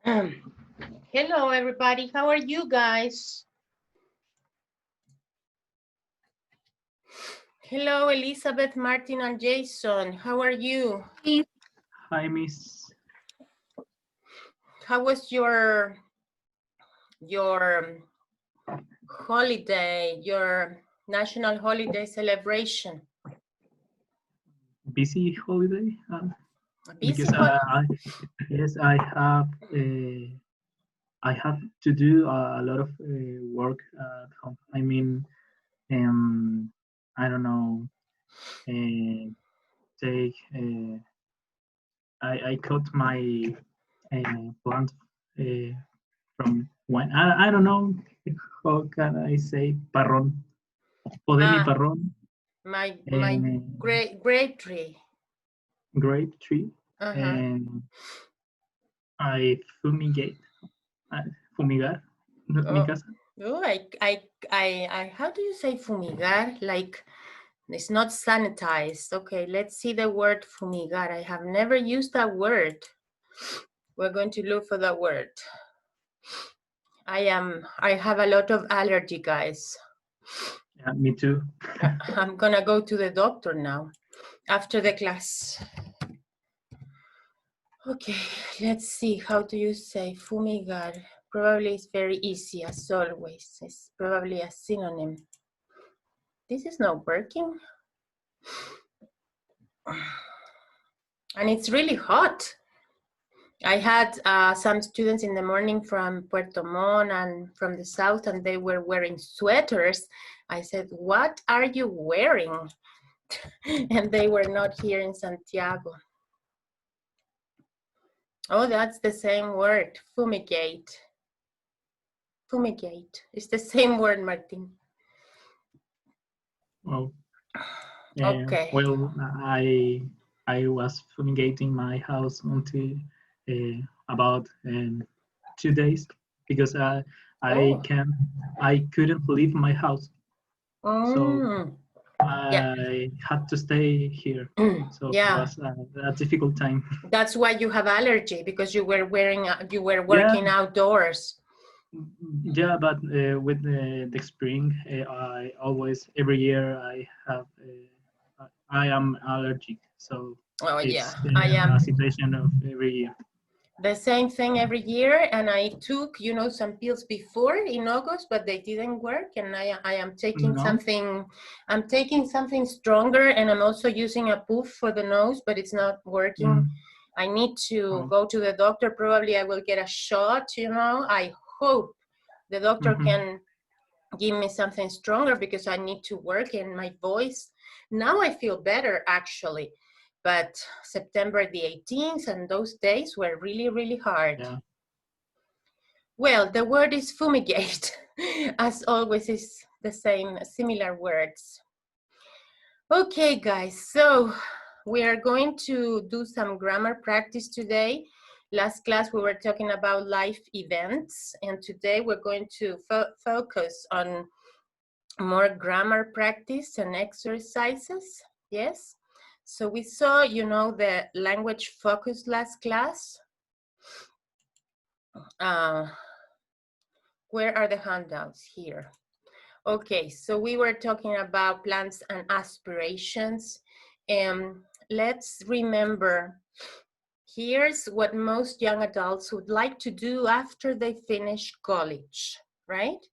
Hello, everybody. How are you guys? Hello, Elizabeth, Martin, and Jason. How are you? Hi, Miss. How was your holiday, your national holiday celebration? Busy holiday? Busy Because yes, I have to do a lot of work at home. I mean, I don't know. Uh, take I cut my plant from when I don't know how can I say parrón. Podé mi ah, parrón. my grape tree. Grape tree, Uh-huh. and I fumigate. Fumigar mi Oh, casa. oh, how do you say fumigar? Like, it's not sanitized. Okay, let's see the word fumigar. I have never used that word. We're going to look for that word. I have a lot of allergy, guys. Yeah, me too. I'm gonna go to the doctor now after the class. Okay, let's see. How do you say fumigar? Probably it's very easy as always. It's probably a synonym. This is not working. And it's really hot. I had some students in the morning from Puerto Montt and from the south, and they were wearing sweaters. I said, what are you wearing? And they were not here in Santiago. Oh, that's the same word, fumigate. Fumigate. It's the same word, Martin. Well, Okay. well, I was fumigating my house until about 2 days because Oh. I couldn't leave my house, so Yeah. I had to stay here. So it Yeah. was a difficult time. That's why you have allergy, because you were Yeah, working outdoors. yeah, but with the spring, I always every year I am allergic, so Oh yeah, it's I a am situation of every year. the same thing every year, and I took, some pills before in August, but they didn't work, and I am taking No, something. I'm taking something stronger, and I'm also using a poof for the nose, but it's not working. mm, I need to oh, go to the doctor. Probably I will get a shot. I hope the doctor mm-hmm, can give me something stronger, because I need to work in my voice. Now I feel better, actually, but September the 18th and those days were really, really hard. yeah. Well, the word is fumigate. As always, is the same, similar words. Okay, guys, so we are going to do some grammar practice today. Last class we were talking about life events, and today we're going to focus on more grammar practice and exercises. Yes, so we saw, the language focus last class. Where are the handouts? Here. Okay, so we were talking about plans and aspirations. Let's remember, here's what most young adults would like to do after they finish college, right?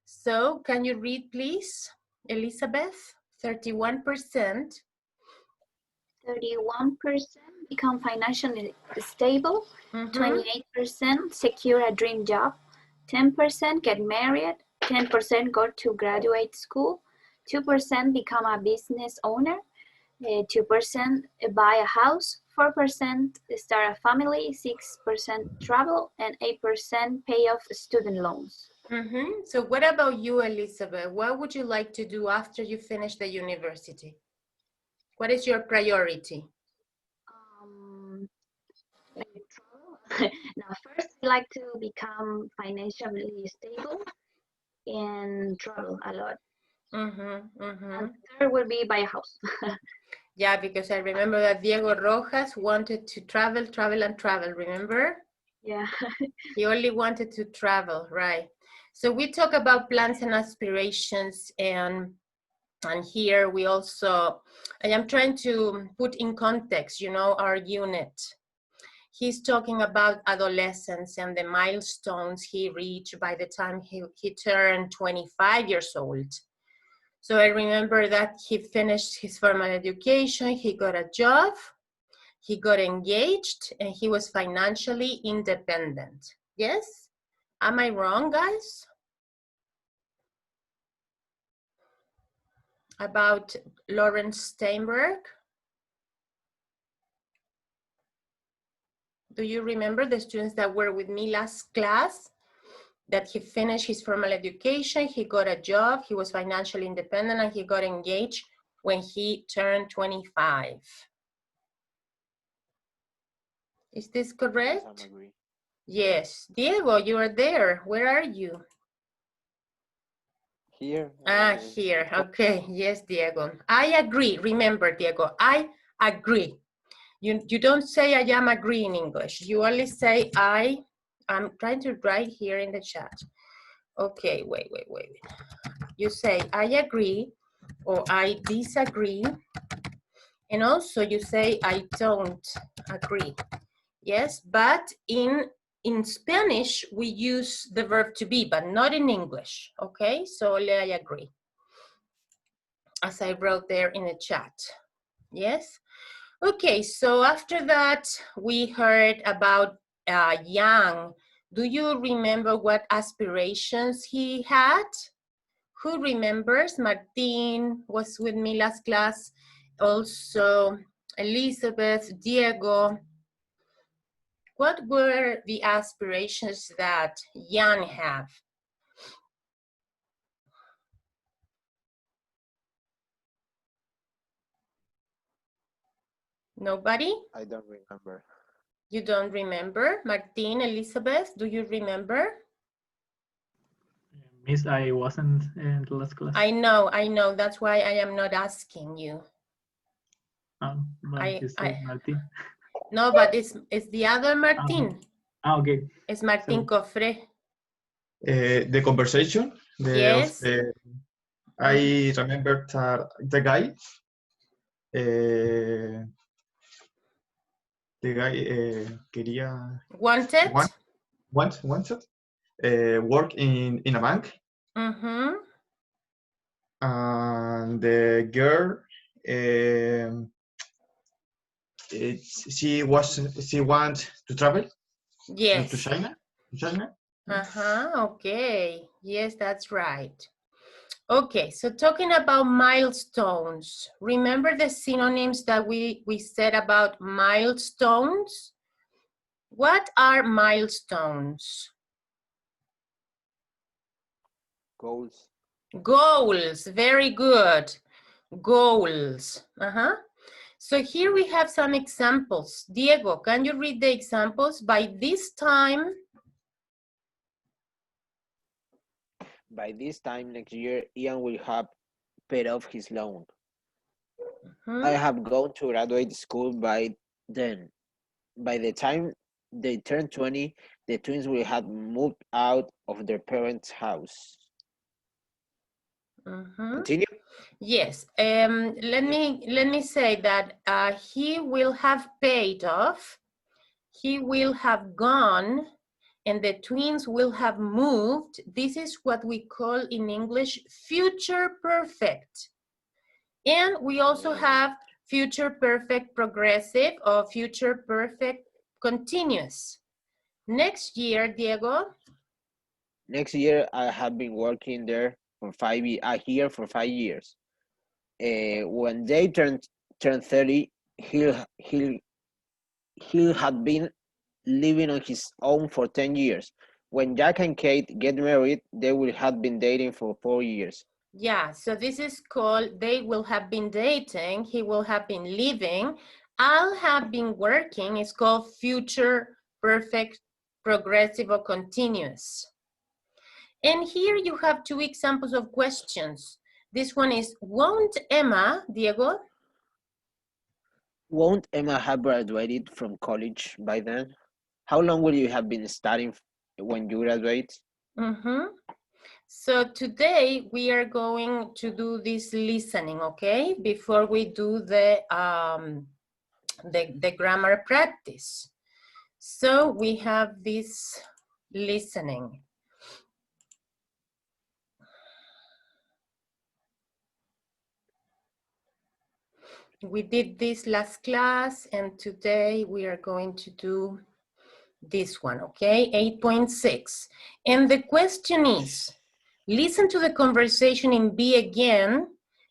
So can you read, please, Elizabeth? 31%. 31% become financially stable, 28% secure a dream job, 10% get married, 10% go to graduate school, 2% become a business owner, 2% buy a house, 4% start a family, 6% travel, and 8% pay off student loans. So what about you, Elizabeth? What would you like to do after you finish the university? What is your priority? Travel. Now, first, I like to become financially stable and travel a lot. And third would be buy a house. Yeah, because I remember that Diego Rojas wanted to travel, and travel, remember? Yeah. He only wanted to travel, right? So we talk about plans and aspirations, and here we also, I am trying to put in context, you know, our unit. He's talking about adolescence and the milestones he reached by the time he turned 25 years old. So I remember that he finished his formal education, he got a job, he got engaged, and he was financially independent. Yes? Am I wrong, guys? About Lawrence Steinberg? Do you remember the students that were with me last class? That he finished his formal education, he got a job, he was financially independent, and he got engaged when he turned 25. Is this correct? Yes. Diego, you are there. Where are you? Here. Here. Okay. Yes, Diego. I agree. Remember, Diego, I agree. You don't say I am agree in English. You only say I'm trying to write here in the chat. Okay, wait. You say I agree or I disagree. And also you say I don't agree. Yes, but in Spanish, we use the verb to be, but not in English, okay? So I agree, as I wrote there in the chat, yes? Okay, so after that, we heard about Yang. Do you remember what aspirations he had? Who remembers? Martin was with me last class. Also, Elizabeth, Diego. What were the aspirations that Jan have? Nobody? I don't remember. You don't remember? Martin, Elizabeth, do you remember? Miss, I wasn't in the last class. I know. That's why I am not asking you. But you said Martin. No, but it's the other Martin. Okay. It's Martin Cofre. The conversation. Yes. I remember that the guy quería wanted work in a bank. Mm-hmm. And the girl she wants to travel. Yes. To China. Okay. Yes, that's right. Okay, so talking about milestones, remember the synonyms that we said about milestones? What are milestones? Goals. Goals, very good. Goals. So here we have some examples. Diego, can you read the examples? By this time next year, Ian will have paid off his loan. I have gone to graduate school by then. By the time they turn 20, the twins will have moved out of their parents' house. Continue? Yes. Let me say that he will have paid off, he will have gone, and the twins will have moved. This is what we call in English future perfect. And we also have future perfect progressive or future perfect continuous. Next year, Diego? Next year, I have been working there for 5 years. When they turn 30, he'll have been living on his own for 10 years. When Jack and Kate get married, they will have been dating for 4 years. Yeah, so this is called, they will have been dating, he will have been living, I'll have been working, it's called future perfect progressive or continuous. And here you have two examples of questions. This one is, won't Emma, Diego? Won't Emma have graduated from college by then? How long will you have been studying when you graduate? So today we are going to do this listening, okay? Before we do the grammar practice. So we have this listening. We did this last class, and today we are going to do this one, okay? 8.6. And the question is, listen to the conversation in B again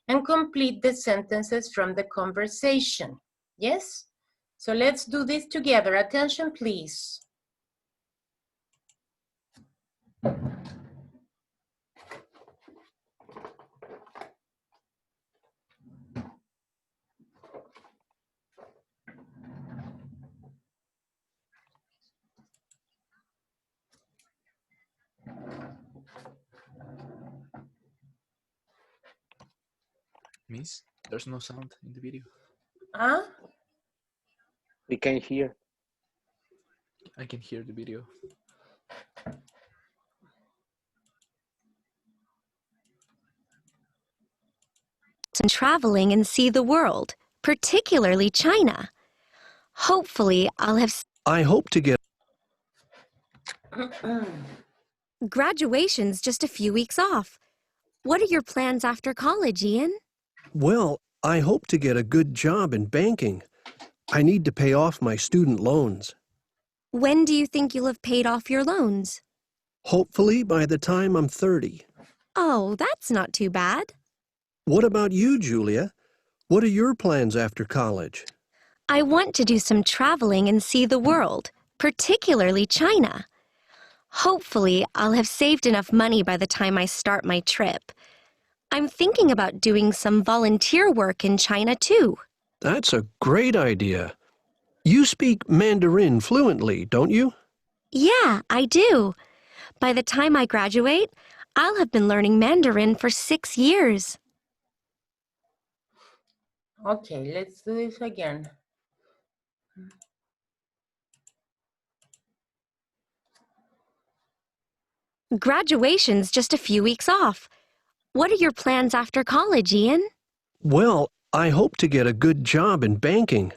and complete the sentences from the conversation. Yes? So let's do this together. Attention, please. Miss, there's no sound in the video. Huh? We can hear. I can hear the video. And traveling and see the world, particularly China. Hopefully, I hope to get. Graduation's just a few weeks off. What are your plans after college, Ian? Well, I hope to get a good job in banking. I need to pay off my student loans. When do you think you'll have paid off your loans? Hopefully by the time I'm 30. Oh, that's not too bad. What about you, Julia? What are your plans after college? I want to do some traveling and see the world, particularly China. Hopefully, I'll have saved enough money by the time I start my trip. I'm thinking about doing some volunteer work in China, too. That's a great idea. You speak Mandarin fluently, don't you? Yeah, I do. By the time I graduate, I'll have been learning Mandarin for 6 years. Okay, let's do this again. Graduation's just a few weeks off. What are your plans after college, Ian? Well, I hope to get a good job in banking.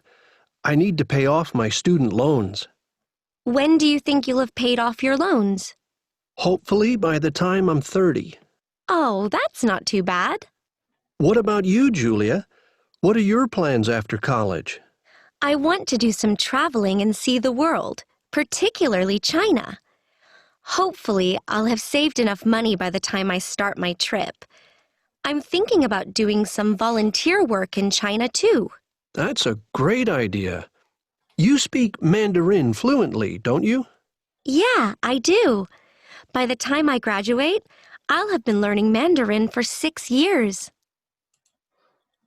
I need to pay off my student loans. When do you think you'll have paid off your loans? Hopefully by the time I'm 30. Oh, that's not too bad. What about you, Julia? What are your plans after college? I want to do some traveling and see the world, particularly China. Hopefully, I'll have saved enough money by the time I start my trip. I'm thinking about doing some volunteer work in China, too. That's a great idea. You speak Mandarin fluently, don't you? Yeah, I do. By the time I graduate, I'll have been learning Mandarin for 6 years.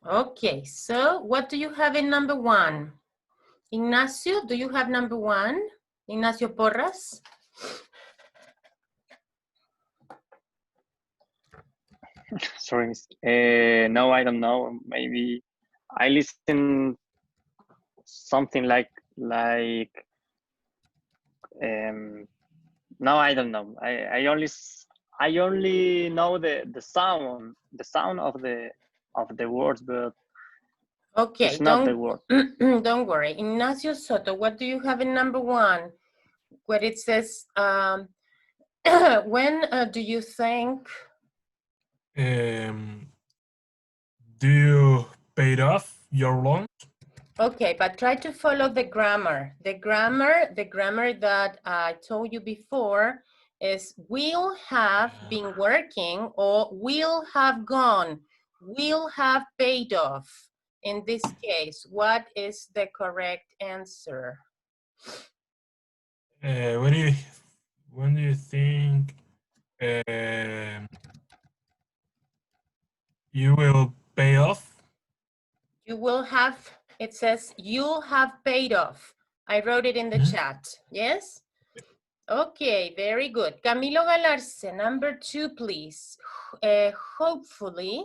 Okay, so what do you have in number 1? Ignacio, do you have number 1? Ignacio Porras? Sorry, no, I don't know. Maybe I listen something like no, I don't know. I only know the sound of the words, but Okay, it's not the word. Don't worry. Ignacio Soto, what do you have in number 1? Where it says, when do you think? Do you paid off your loan? Okay, but try to follow the grammar. The grammar that I told you before is will have been working or will have gone, will have paid off. In this case, what is the correct answer? When do you think you will pay off? You will have, it says you'll have paid off. I wrote it in the chat, yes? Okay, very good. Camilo Galarce, number 2, please. Hopefully.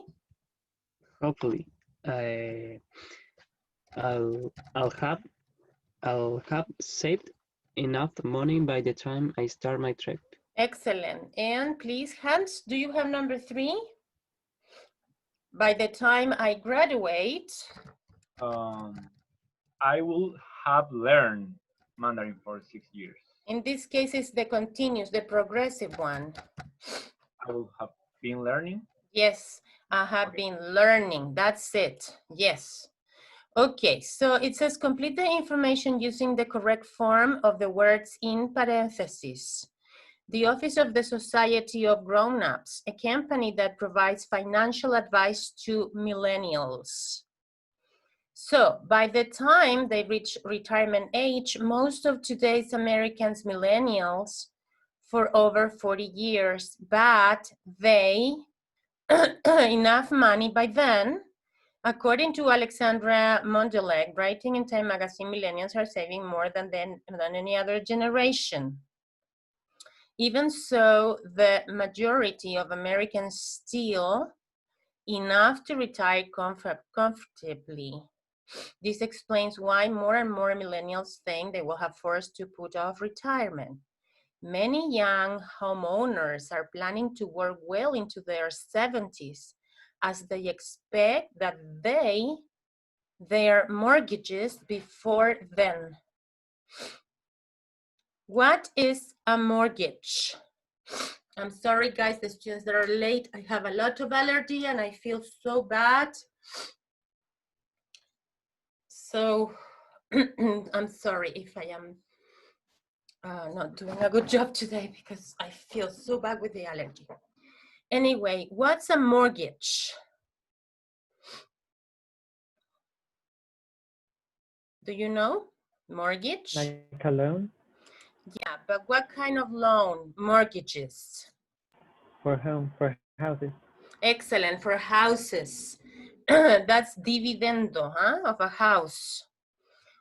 Hopefully, I'll have saved enough money by the time I start my trip. Excellent. And please, Hans, do you have number 3? By the time I graduate. I will have learned Mandarin for 6 years. In this case, it's the continuous, the progressive one. I will have been learning. Yes, I have been learning. That's it. Yes. Okay, so it says complete the information using the correct form of the words in parentheses. The Office of the Society of Grown-Ups, a company that provides financial advice to millennials. So by the time they reach retirement age, most of today's Americans, millennials, for over 40 years, but they enough money by then. According to Alexandra Mondeleg, writing in Time Magazine, millennials are saving more than any other generation. Even so, the majority of Americans still enough to retire comfortably. This explains why more and more millennials think they will have forced to put off retirement. Many young homeowners are planning to work well into their 70s as they expect that their mortgages before then. What is a mortgage? I'm sorry, guys, the students that are late. I have a lot of allergy and I feel so bad. So I'm sorry if I am not doing a good job today because I feel so bad with the allergy. Anyway, what's a mortgage? Do you know? Mortgage? Like a loan? Yeah, but what kind of loan? Mortgages. For houses. Excellent, for houses. That's dividendo, huh, of a house.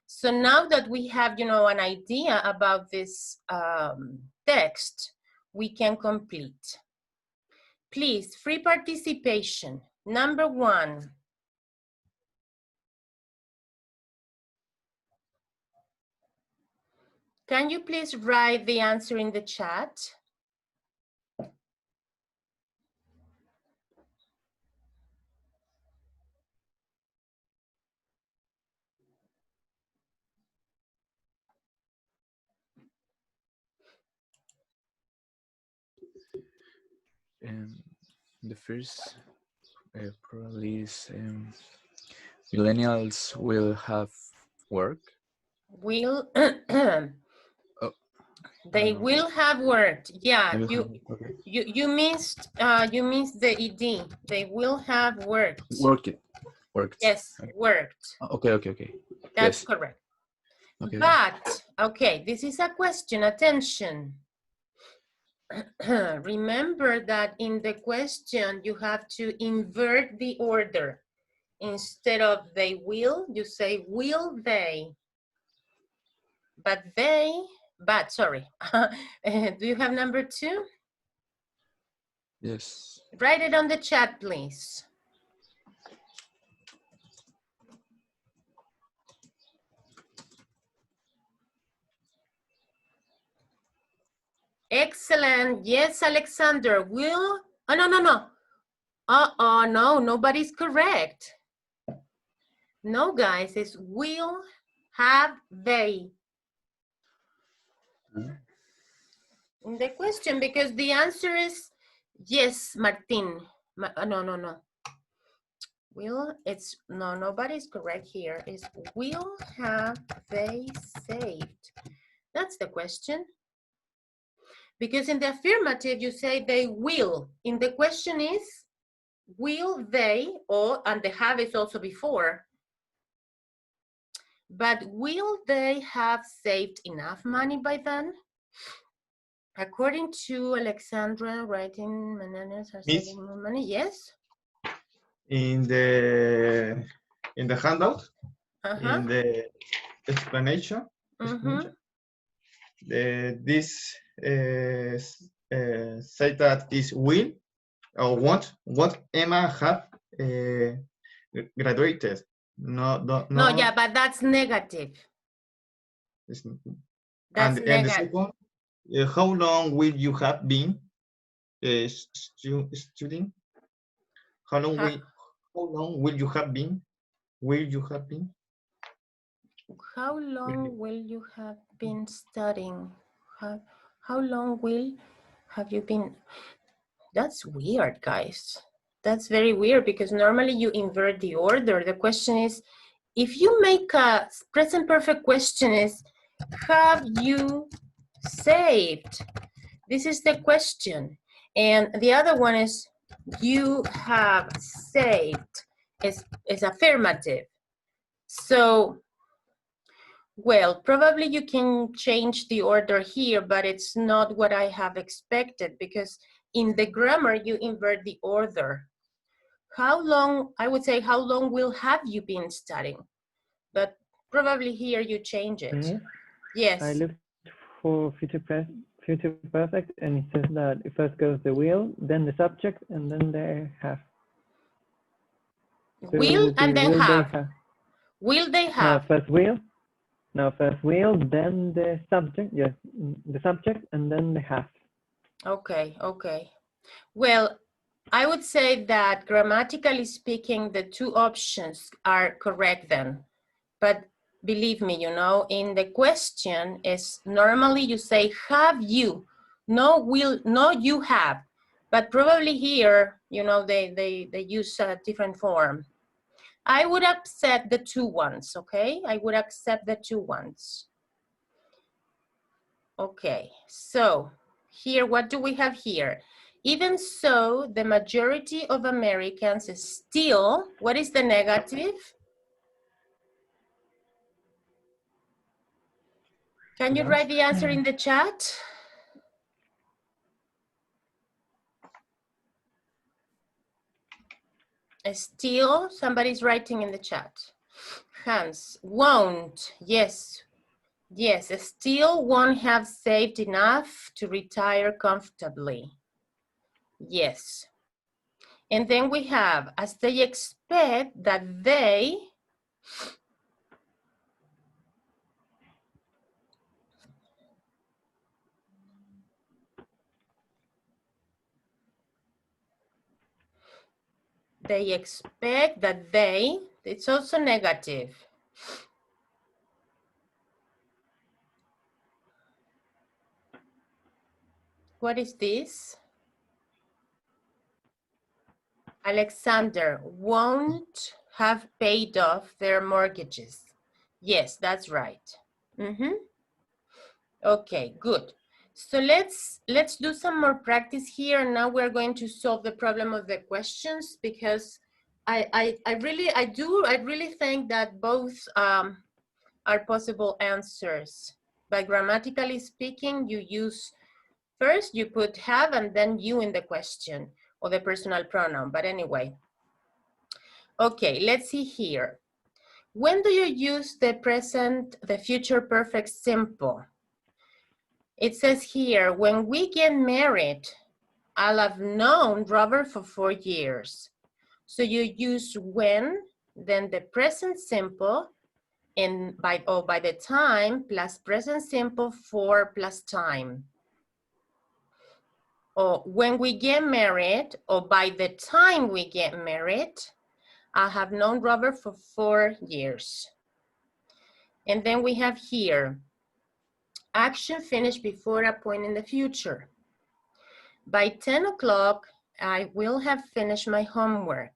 So now that we have, you know, an idea about this text, we can complete. Please, free participation. Number 1. Can you please write the answer in the chat? The first probably is millennials will have work. Will Oh, they will have worked. Yeah, okay. you missed the ed. They will have worked. Worked. Yes, worked. Okay. That's yes. correct. Okay. But okay, this is a question. Attention. Remember that in the question you have to invert the order. Instead of they will, you say will they. But sorry. Do you have number 2? Yes. Write it on the chat, please. Excellent. Yes, Alexander. Will? Oh, no. No, nobody's correct. No, guys, it's will, have, they. In the question, because the answer is yes, Martin. No. Will, it's, no, nobody's correct here. It's will have they saved? That's the question. Because in the affirmative, you say they will. In the question is, will they, and the have is also before. But will they have saved enough money by then? According to Alexandra, writing millennials are saving more money. Yes. In the handout, in the explanation, this say that is will or what Emma have graduated. No, yeah, but that's negative. That's and the second, how long will you have been studying? How long will you have been? Will you have been? How long will you have been studying? How long will have you been? That's weird, guys. That's very weird because normally you invert the order. The question is, if you make a present perfect question is, have you saved? This is the question. And the other one is, you have saved is affirmative. So, well, probably you can change the order here, but it's not what I have expected because in the grammar you invert the order. How long, I would say, how long will have you been studying? But probably here you change it. Yes. Yes. I looked for future perfect, and it says that it first goes the will, then the subject, and then the have. So will and then will have. They have. Will they have? No, first will. No, first will, then the subject. Yes, the subject, and then the have. Okay, okay. Well, I would say that grammatically speaking, the two options are correct then. But believe me, you know, in the question is normally you say, have you? No, will, no, you have. But probably here, you know, they use a different form. I would accept the two ones, okay? I would accept the two ones. Okay, so here, what do we have here? Even so, the majority of Americans still, what is the negative? Can you write the answer in the chat? Still, somebody's writing in the chat. Hans, won't, yes. Yes, still won't have saved enough to retire comfortably. Yes. And then we have, as they expect that they expect that they, it's also negative. What is this? Alexander, won't have paid off their mortgages. Yes, that's right. Okay, good. So let's do some more practice here. Now we're going to solve the problem of the questions because I really think that both are possible answers. But grammatically speaking, you use first you put have and then you in the question or the personal pronoun. But anyway, okay, let's see here. When do you use the present, the future perfect simple? It says here, when we get married, I'll have known Robert for 4 years. So you use when, then the present simple, and by the time plus present simple for plus time. Or when we get married, or by the time we get married, I have known Robert for 4 years. And then we have here, action finished before a point in the future. By 10 o'clock, I will have finished my homework.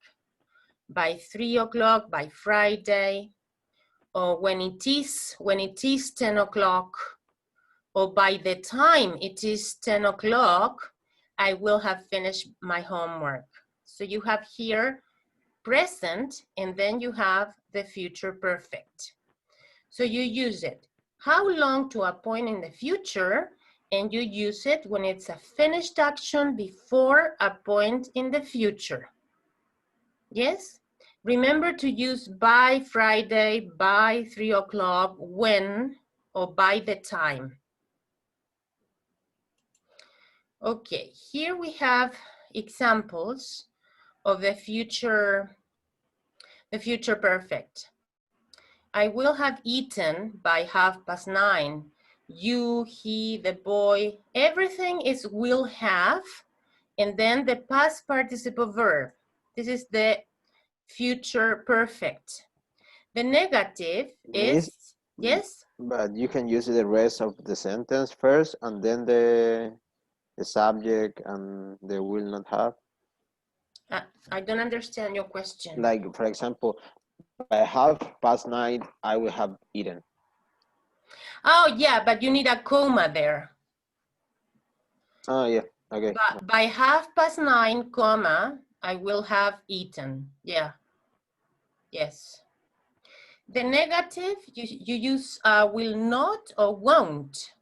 By 3 o'clock, by Friday, or when it is 10 o'clock, or by the time it is 10 o'clock, I will have finished my homework. So you have here present, and then you have the future perfect. So you use it. How long to a point in the future, and you use it when it's a finished action before a point in the future. Yes? Remember to use by Friday, by 3 o'clock, when, or by the time. Okay, here we have examples of the future perfect. I will have eaten by 9:30. you, he, the boy, everything is will have, and then the past participle verb. This is the future perfect. The negative is, yes? But you can use the rest of the sentence first and then the subject and the will not have. I don't understand your question. Like, for example, by 9:30, I will have eaten. Oh, yeah, but you need a comma there. Oh, yeah, okay. But by 9:30, comma, I will have eaten. Yeah, yes. The negative, you use will not or won't.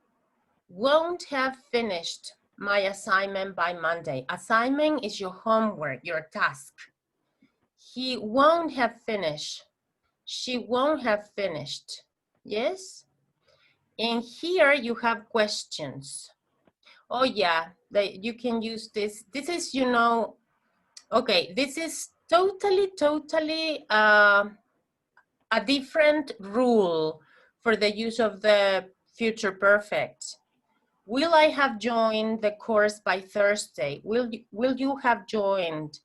Won't have finished my assignment by Monday. Assignment is your homework, your task. He won't have finished. She won't have finished. Yes? And here you have questions. Oh yeah, you can use this. This is, you know, okay, this is totally a different rule for the use of the future perfect. Will I have joined the course by Thursday? Will you have joined?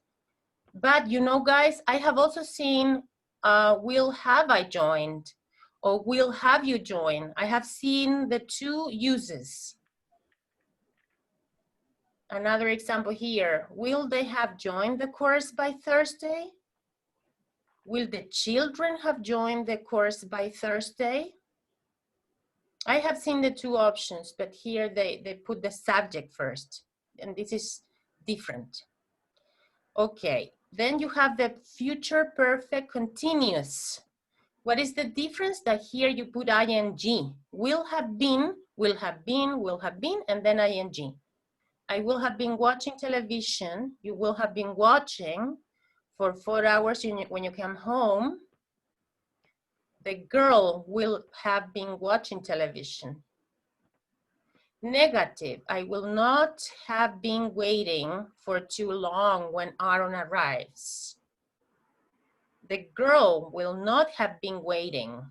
But you know, guys, I have also seen will have I joined or will have you joined. I have seen the two uses. Another example here, will they have joined the course by Thursday? Will the children have joined the course by Thursday? I have seen the two options, but here they put the subject first, and this is different. Okay, then you have the future perfect continuous. What is the difference? That here you put ing. Will have been, will have been, will have been, and then ing. I will have been watching television. You will have been watching for 4 hours when you come home. The girl will have been watching television. Negative, I will not have been waiting for too long when Aaron arrives. The girl will not have been waiting.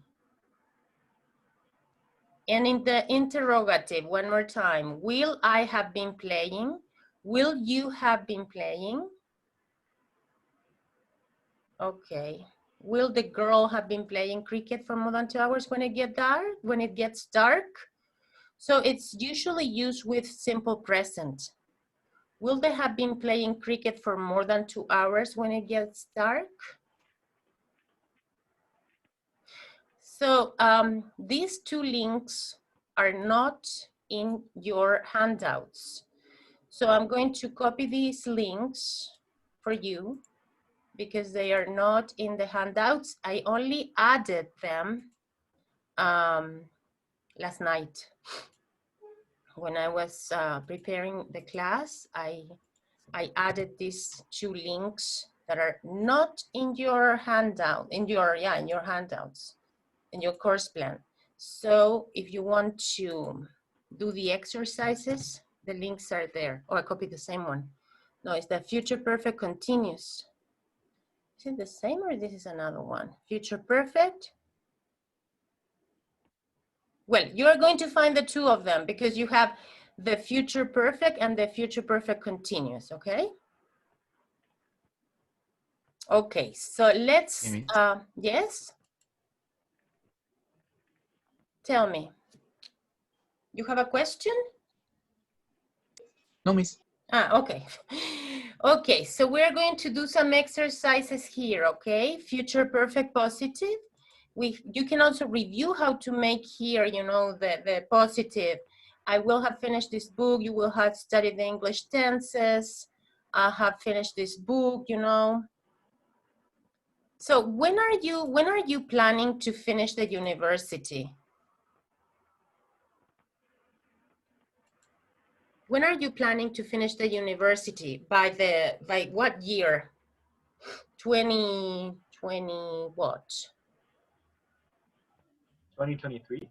And in the interrogative, one more time, will I have been playing? Will you have been playing? Okay. Will the girl have been playing cricket for more than 2 hours when it gets dark? So it's usually used with simple present. Will they have been playing cricket for more than 2 hours when it gets dark? So these two links are not in your handouts. So I'm going to copy these links for you because they are not in the handouts. I only added them last night. When I was preparing the class, I added these two links that are not in your handout, in your handouts, in your course plan. So if you want to do the exercises, the links are there. Oh, I copied the same one. No, it's the future perfect continuous. Is it the same or this is another one? Future perfect. Well, you are going to find the two of them because you have the future perfect and the future perfect continuous, okay? Okay, so let's, yes? Tell me. You have a question? No, miss. Ah, okay. Okay, so we're going to do some exercises here, okay? Future perfect positive. You can also review how to make here, you know, the positive. I will have finished this book. You will have studied the English tenses. I have finished this book, you know. So when are you planning to finish the university? When are you planning to finish the university? By what year? 2020 what? 2023.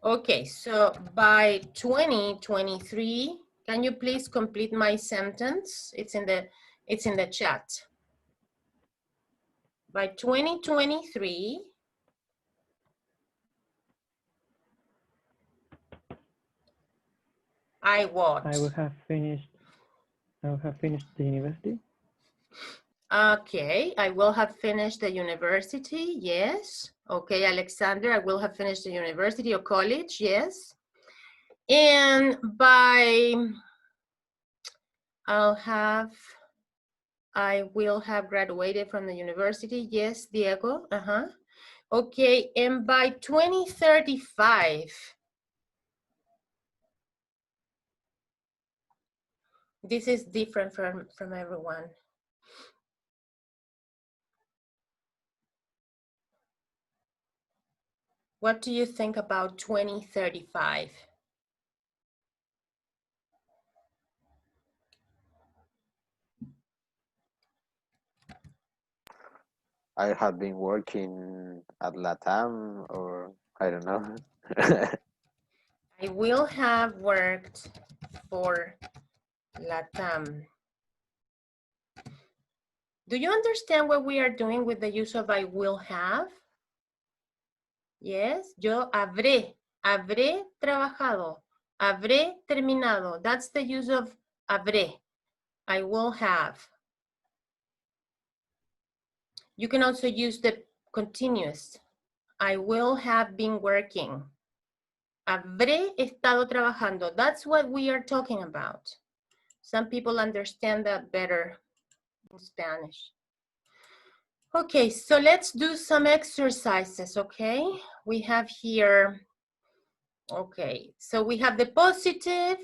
Okay, so by 2023, can you please complete my sentence? It's in the chat. By 2023, I what? I will have finished the university. Okay, I will have finished the university, yes. Okay, Alexander, I will have finished the university or college, yes. And by, I will have graduated from the university, yes, Diego, Okay, and by 2035, this is different from everyone. What do you think about 2035? I have been working at Latam, or I don't know. I will have worked for Latam. Do you understand what we are doing with the use of I will have? Yes, yo habré trabajado, habré terminado. That's the use of habré. I will have. You can also use the continuous. I will have been working. Habré estado trabajando. That's what we are talking about. Some people understand that better in Spanish. Okay, so let's do some exercises, okay? We have here, okay, so we have the positive,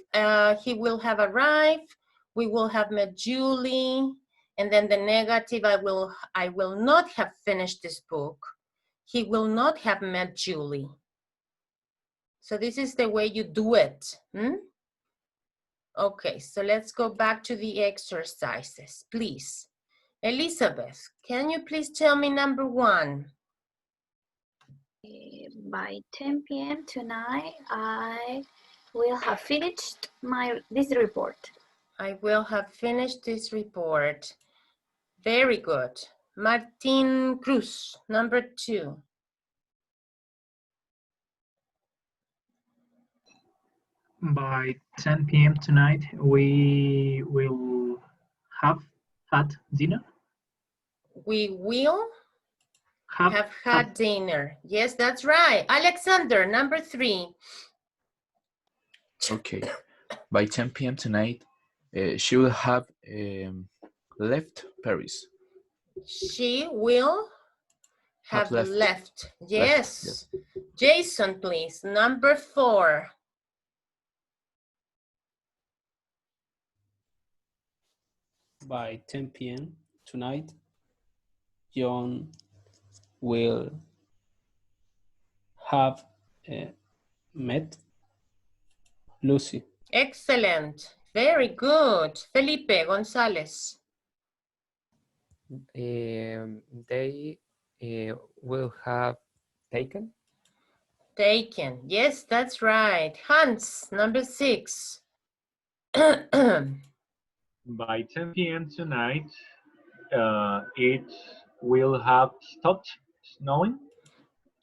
he will have arrived, we will have met Julie, and then the negative, I will not have finished this book. He will not have met Julie. So this is the way you do it. Okay, so let's go back to the exercises, please. Elizabeth, can you please tell me number 1? By 10 p.m. tonight, I will have finished this report. I will have finished this report. Very good. Martin Cruz, number 2. By 10 p.m. tonight, we will have had dinner. We will have had dinner. Yes, that's right. Alexander, number 3. Okay. By 10 p.m. tonight, she will have left Paris. She will have left. Yes. Jason, please. Number 4. By 10 p.m. tonight, John will have met Lucy. Excellent. Very good. Felipe Gonzalez. They will have taken. Taken. Yes, that's right. Hans, number 6. By 10 p.m. tonight, it will have stopped snowing.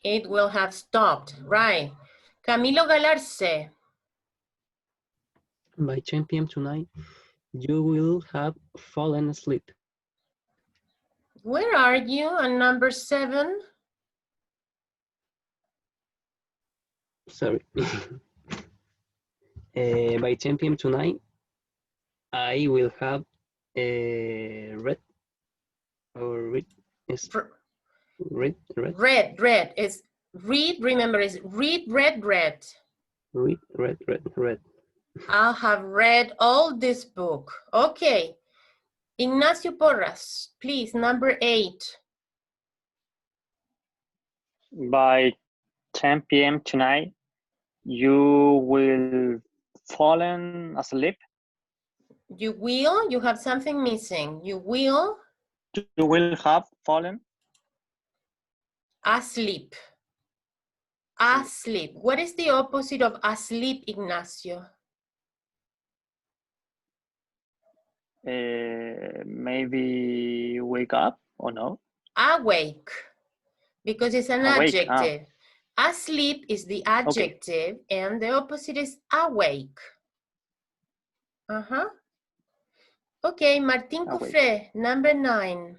It will have stopped, right. Camilo Galarce. By 10 p.m. tonight, you will have fallen asleep. Where are you on number 7? Sorry. By 10 p.m. tonight, I will have read. Read is read. Read is read. Remember, is read. Read. I'll have read all this book. Okay. Ignacio Porras, please, number 8. By 10 p.m. tonight, you will fallen asleep. You will? You have something missing. You will? You will have fallen asleep. Asleep. What is the opposite of asleep, Ignacio? Maybe wake up or no? Awake, because it's an Awake, adjective. Asleep is the adjective, and the opposite is awake. Okay, Martin Cofre, number 9.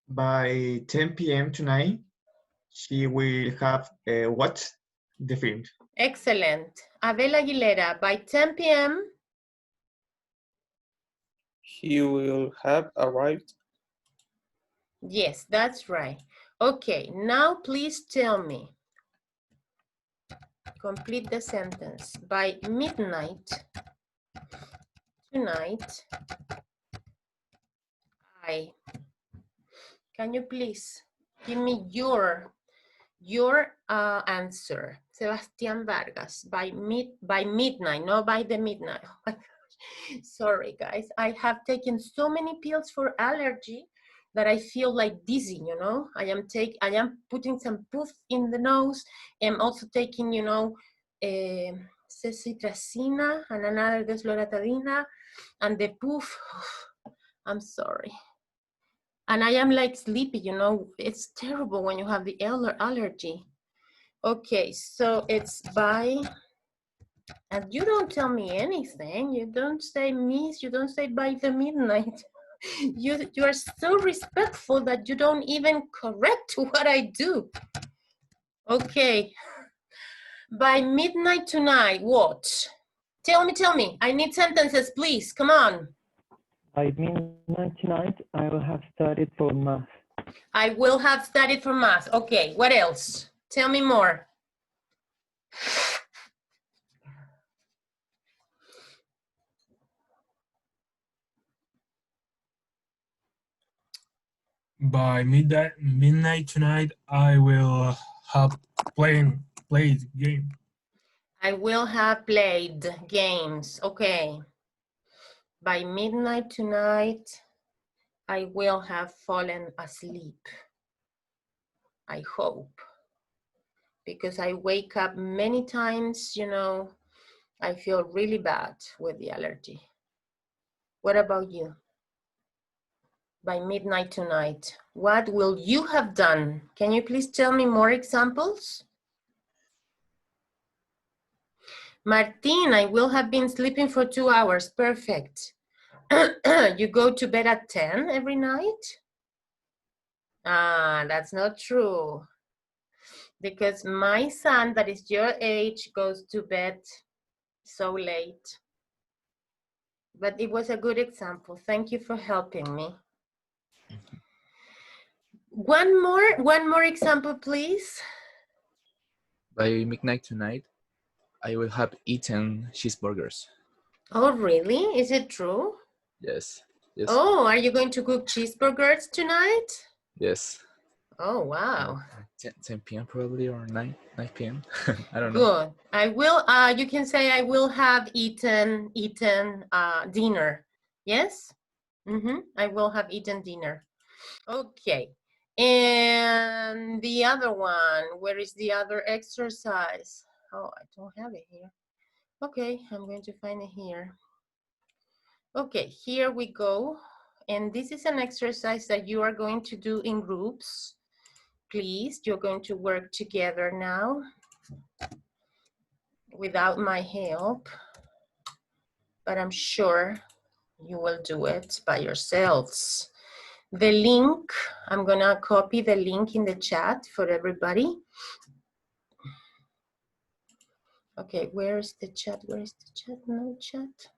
By 10 p.m. tonight, she will have watched the film. Excellent. Abel Aguilera, by 10 p.m. He will have arrived. Yes, that's right. Okay, now please tell me. Complete the sentence. By midnight tonight, can you please give me your answer? Sebastián Vargas, by midnight, not by the midnight. Oh my gosh. Sorry guys, I have taken so many pills for allergy that I feel like dizzy, you know. I am putting some poof in the nose. I'm also taking, you know, cecitracina and another desloratadina, and the poof, I'm sorry. And I am like sleepy, you know. It's terrible when you have the allergy. Okay, so it's by, and you don't tell me anything. You don't say miss, you don't say by the midnight. You are so respectful that you don't even correct what I do. Okay, by midnight tonight, what? Tell me. I need sentences, please. Come on. By midnight tonight, I will have studied for math. I will have studied for math. Okay, what else? Tell me more. By midnight tonight, I will have played game. I will have played games. Okay. By midnight tonight, I will have fallen asleep. I hope. Because I wake up many times, you know, I feel really bad with the allergy. What about you? By midnight tonight, what will you have done? Can you please tell me more examples? Martin, I will have been sleeping for 2 hours. Perfect. You go to bed at 10 every night? Ah, that's not true. Because my son, that is your age, goes to bed so late. But it was a good example. Thank you for helping me. One more example, please. By midnight tonight, I will have eaten cheeseburgers. Oh, really? Is it true? Yes. Yes. Oh, are you going to cook cheeseburgers tonight? Yes. Oh, wow. 10 p.m. probably, or 9 p.m. I don't know. Good. I will, you can say I will have eaten dinner. Yes? I will have eaten dinner. Okay. And the other one, where is the other exercise? Oh, I don't have it here. Okay, I'm going to find it here. Okay, here we go. And this is an exercise that you are going to do in groups. Please, you're going to work together now without my help, but I'm sure you will do it by yourselves. The link, I'm gonna copy the link in the chat for everybody. Okay, where is the chat? Where is the chat? No chat.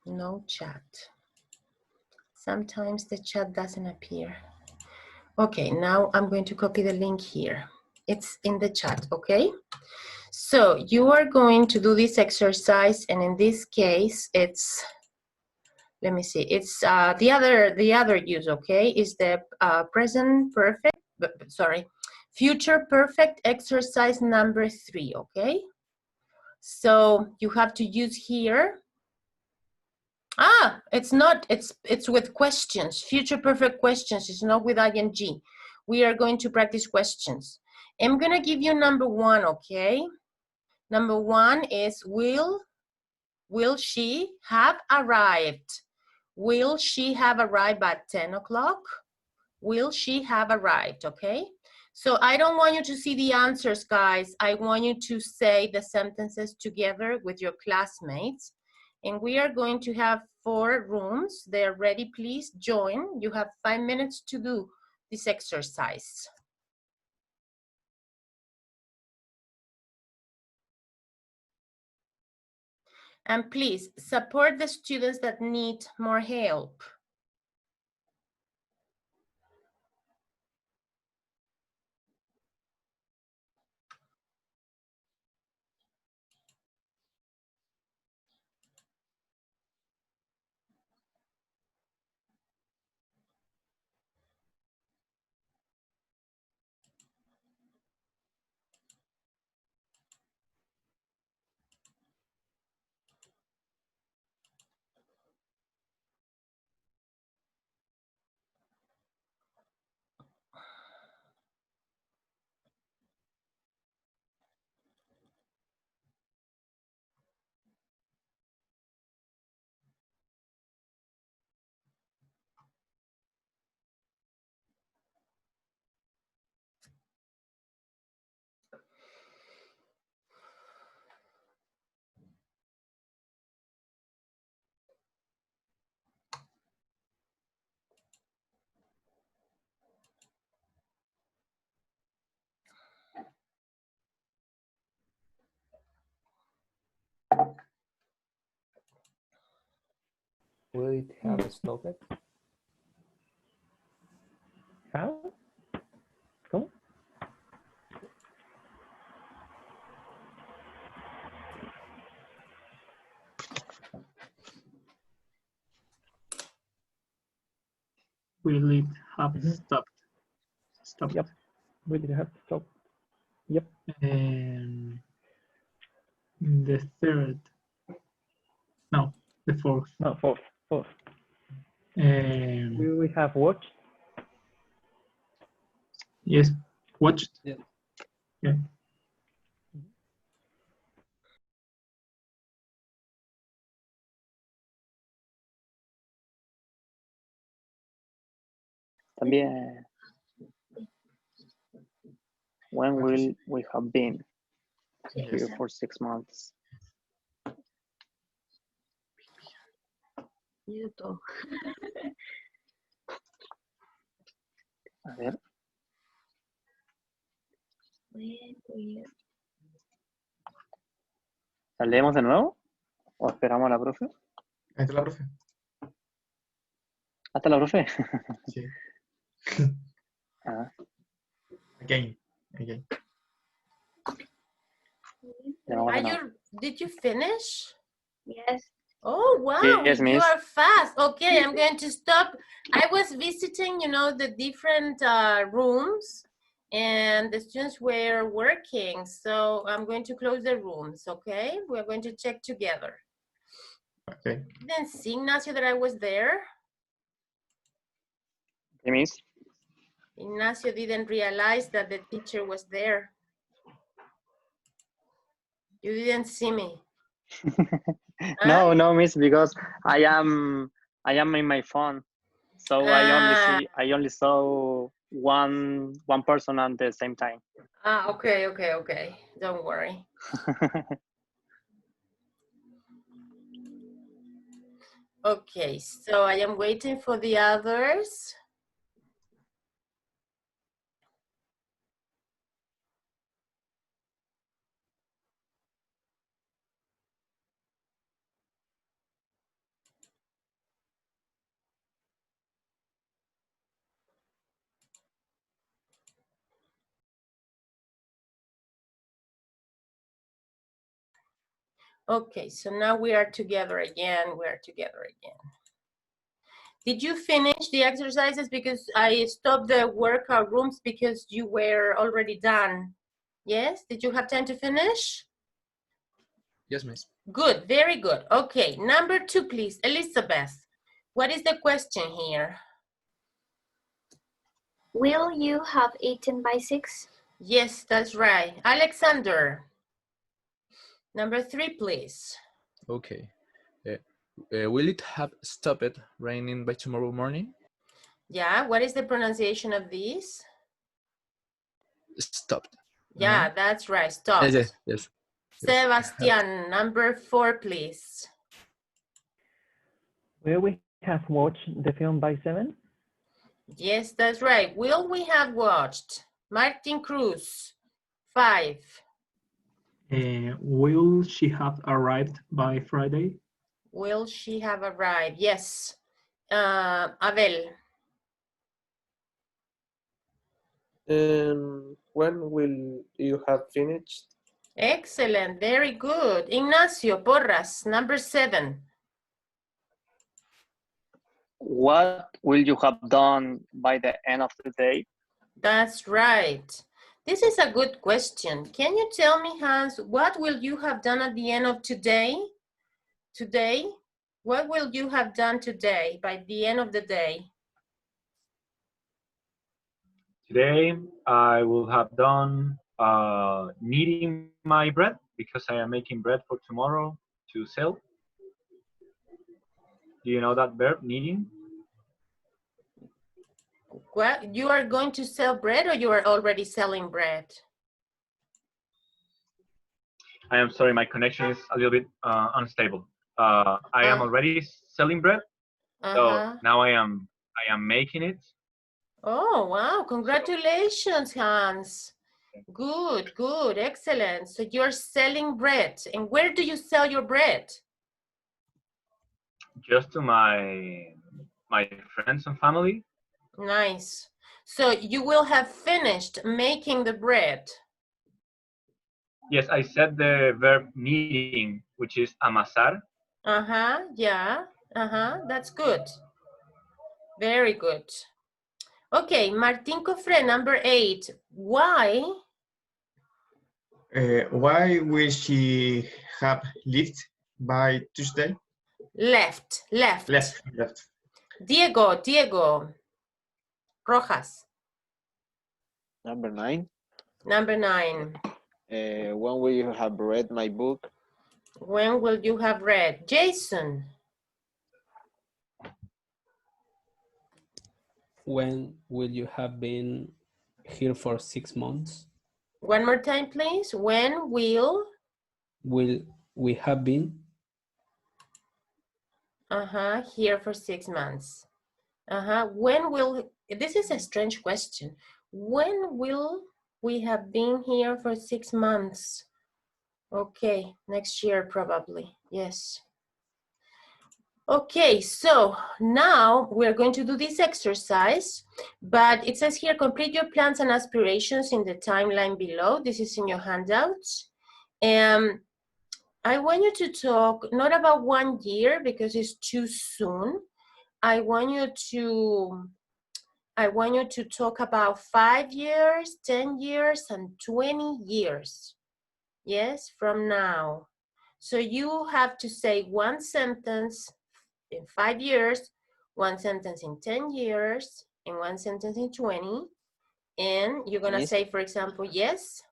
No chat. Sometimes the chat doesn't appear. Okay, now I'm going to copy the link here. It's in the chat, okay? So you are going to do this exercise, and in this case, it's, let me see, it's the other use, okay? Is the present perfect, sorry, future perfect exercise number 3, okay? So you have to use here. It's not, it's with questions, future perfect questions. It's not with ing. We are going to practice questions. I'm gonna give you number 1, okay? Number 1 is will she have arrived? Will she have arrived at 10 o'clock? Will she have arrived, okay? So I don't want you to see the answers, guys. I want you to say the sentences together with your classmates. And we are going to have 4 rooms. They're ready, please join. You have 5 minutes to do this exercise. And please support the students that need more help. Will it have stopped? How? ¿Cómo? Will it have stopped? Yep. Will it have stopped? Yep. The third. No, the fourth. No, fourth. Will we have watched? Yes, watched. Yeah. Yeah. También, when will we have been here for 6 months? A ver. ¿La leemos de nuevo? ¿O esperamos a la profe? Ahí está la profe. ¿Hasta la profe? Sí. Ah, Again. Did you finish? Yes. Oh, wow, Yes, you miss. are fast. Okay, I'm going to stop. I was visiting, you know, the different rooms and the students were working. So I'm going to close the rooms, okay? We're going to check together. Okay. You didn't see, Ignacio, that I was there? Okay, miss. Ignacio didn't realize that the teacher was there. You didn't see me. No, miss, because I am in my phone, so I only saw one person at the same time. Okay. Don't worry. Okay, so I am waiting for the others. Okay, so now we are together again. Did you finish the exercises? Because I stopped the workout rooms because you were already done. Yes, did you have time to finish? Yes, miss. Good, very good. Okay, number 2, please. Elizabeth, what is the question here? Will you have eaten by 6? Yes, that's right. Alexander, number 3, please. Okay. Will it have stopped raining by tomorrow morning? Yeah, what is the pronunciation of this? stopped. Yeah, that's right. Stopped. Yes, yes. Sebastian, number 4, please. Will we have watched the film by 7? Yes, that's right. Will we have watched? Martin Cruz, 5. Will she have arrived by Friday? Will she have arrived? Yes. Abel. When will you have finished? Excellent, very good. Ignacio Porras, number 7. What will you have done by the end of the day? That's right. This is a good question. Can you tell me, Hans, what will you have done at the end of today? Today? What will you have done today by the end of the day? Today, I will have done kneading my bread because I am making bread for tomorrow to sell. Do you know that verb, kneading? What, you are going to sell bread or you are already selling bread? I am sorry, my connection is a little bit unstable. I am already selling bread, so now I am making it. Oh, wow, congratulations, Hans. Good, good, excellent. So you're selling bread. And where do you sell your bread? Just to my friends and family. Nice. So you will have finished making the bread. Yes, I said the verb kneading, which is amasar. Yeah. That's good. Very good. Okay, Martín Cofre, number 8. Why? Why will she have left by Tuesday? Left. Diego Rojas. Number 9. Number 9. When will you have read my book? When will you have read? Jason. When will you have been here for 6 months? One more time, please. When will we have been here for 6 months? When will, this is a strange question. When will we have been here for 6 months? Okay, next year probably, yes. Okay, so now we're going to do this exercise, but it says here, complete your plans and aspirations in the timeline below. This is in your handouts. And I want you to talk, not about 1 year because it's too soon. I want you to talk about 5 years, 10 years, and 20 years. Yes, from now. So you have to say 1 sentence in 5 years, 1 sentence in 10 years, and 1 sentence in 20. And you're gonna say, for example, yes.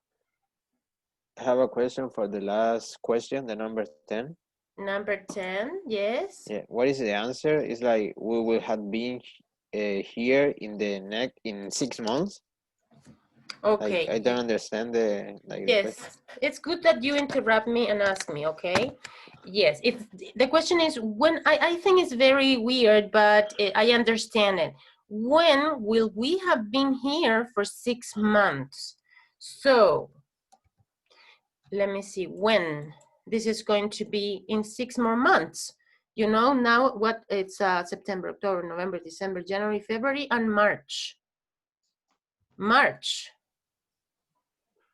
I have a question for the last question, the number 10. Number 10, yes. Yeah. What is the answer? It's like we will have been here in 6 months. Okay. I don't understand the Yes, it's good that you interrupt me and ask me, okay? Yes, the question is when, I think it's very weird, but I understand it. When will we have been here for 6 months? So, let me see, when? This is going to be in 6 more months. You know, now what, it's September, October, November, December, January, February, and March. March.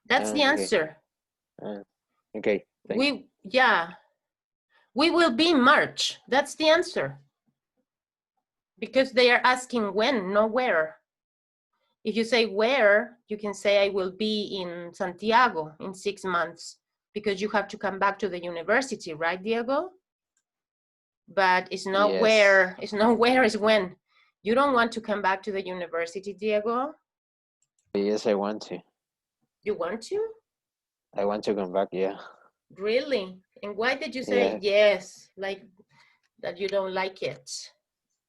That's the answer. Okay. We will be in March. That's the answer. Because they are asking when, not where. If you say where, you can say I will be in Santiago in 6 months because you have to come back to the university, right, Diego? But it's not where, it's not where, it's when. You don't want to come back to the university, Diego? Yes, I want to. You want to? I want to come back, yeah. Really? And why did you say yes, like that you don't like it?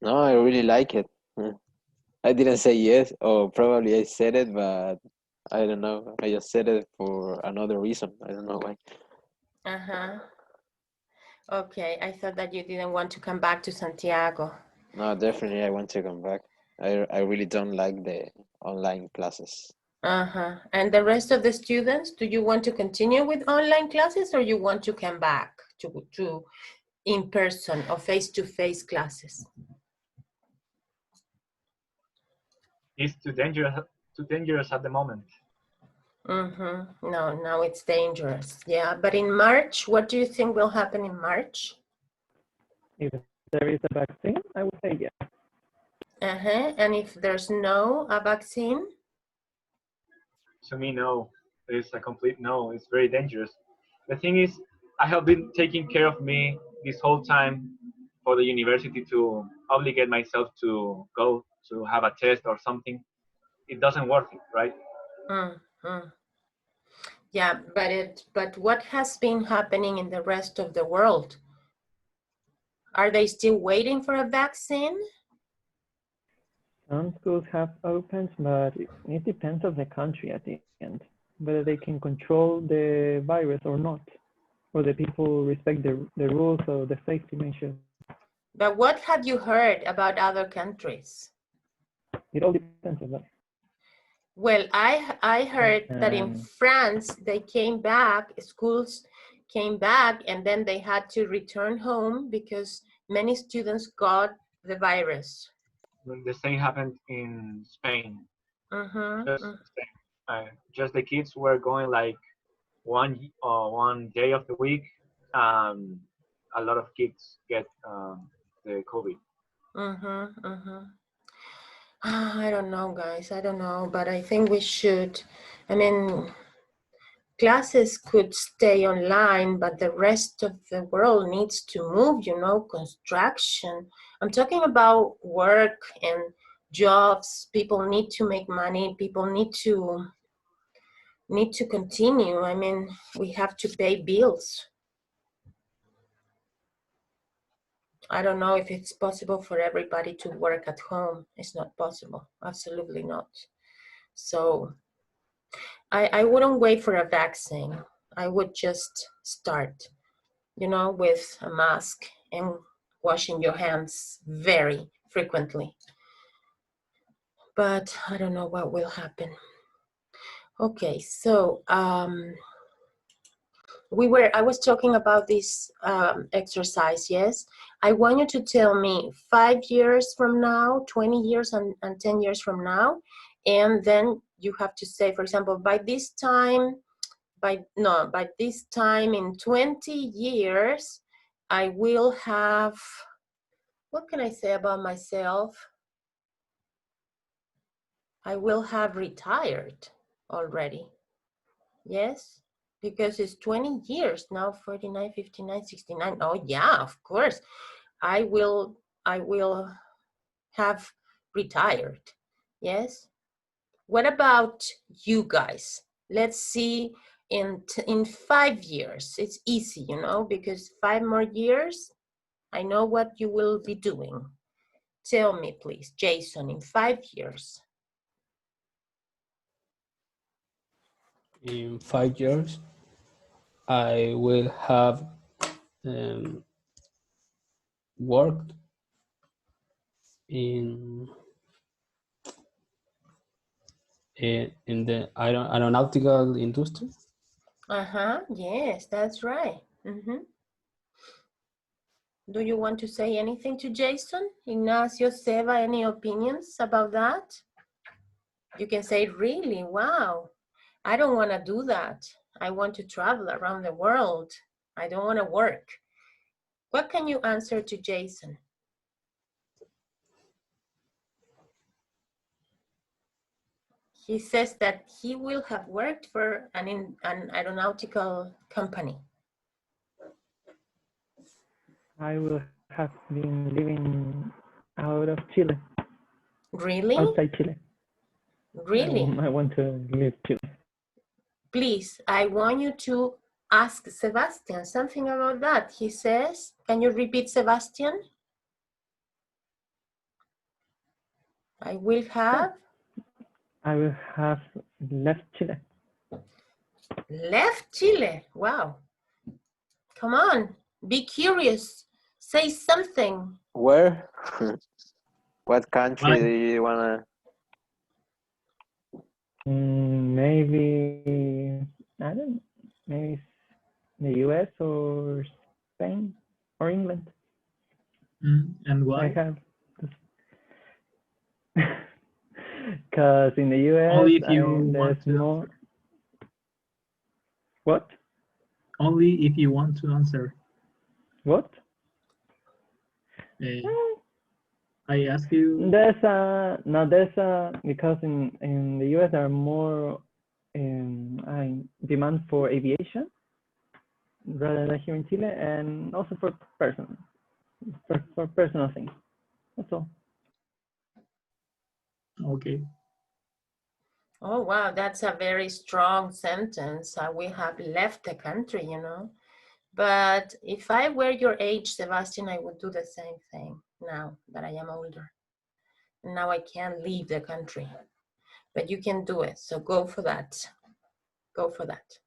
No, I really like it. I didn't say yes, or probably I said it, but I don't know. I just said it for another reason. I don't know why. Uh-huh. Okay, I thought that you didn't want to come back to Santiago. No, definitely I want to come back. I really don't like the online classes. Uh-huh. And the rest of the students, do you want to continue with online classes, or you want to come back to in-person or face-to-face classes? It's too dangerous at the moment. Mm-hmm. No, now it's dangerous. Yeah, but in March, what do you think will happen in March? If there is a vaccine, I would say yes. Uh-huh. And if there's no a vaccine? To me, no. It's a complete no. It's very dangerous. The thing is, I have been taking care of me this whole time for the university to obligate myself to go to have a test or something. It doesn't work, right? Mm-hmm. Yeah, but what has been happening in the rest of the world? Are they still waiting for a vaccine? Some schools have opened, but it depends on the country at the end, whether they can control the virus or not, or the people respect the rules or the safety measures. But what have you heard about other countries? It all depends on that. Well, I heard that in France, they came back, schools came back, and then they had to return home because many students got the virus. The same happened in Spain. Mm-hmm. Just the kids were going like one day of the week. A lot of kids get the COVID. Mm-hmm. Mm-hmm. I don't know, guys. I don't know, but I think we should. I mean, classes could stay online, but the rest of the world needs to move, you know, construction. I'm talking about work and jobs. People need to make money. People need to continue. I mean, we have to pay bills. I don't know if it's possible for everybody to work at home. It's not possible. Absolutely not. So I wouldn't wait for a vaccine. I would just start, you know, with a mask and washing your hands very frequently. But I don't know what will happen. Okay, so I was talking about this exercise, yes? I want you to tell me 5 years from now, 20 years and 10 years from now, and then you have to say, for example, by this time in 20 years, I will have, what can I say about myself? I will have retired already. Yes, because it's 20 years now, 49, 59, 69. Oh yeah, of course. I will have retired. Yes. What about you guys? Let's see in 5 years. It's easy, you know, because 5 more years, I know what you will be doing. Tell me, please, Jason, in 5 years. In 5 years, I will have worked in the aeronautical industry. Yes, that's right. Do you want to say anything to Jason? Ignacio, Seba, any opinions about that? You can say, really, wow, I don't want to do that. I want to travel around the world. I don't want to work. What can you answer to Jason? He says that he will have worked for an aeronautical company. I will have been living out of Chile. Really? Outside Chile. Really? I want to leave Chile. Please, I want you to ask Sebastian something about that. He says, can you repeat, Sebastian? I will have? I will have left Chile. Left Chile. Wow. Come on. Be curious. Say something. Where? What country Why? do you wanna? Maybe, I don't know, maybe the US or Spain or England. And why? I have, because in the US, Only if you want there's to more. answer. What? Only if you want to answer. What? I ask you. There's because in the US there are more demand for aviation rather than here in Chile, and also for personal things. That's all. Okay. Oh, wow. That's a very strong sentence. We have left the country, But if I were your age, Sebastian, I would do the same thing now that I am older. Now I can't leave the country. But you can do it. So go for that. Go for that.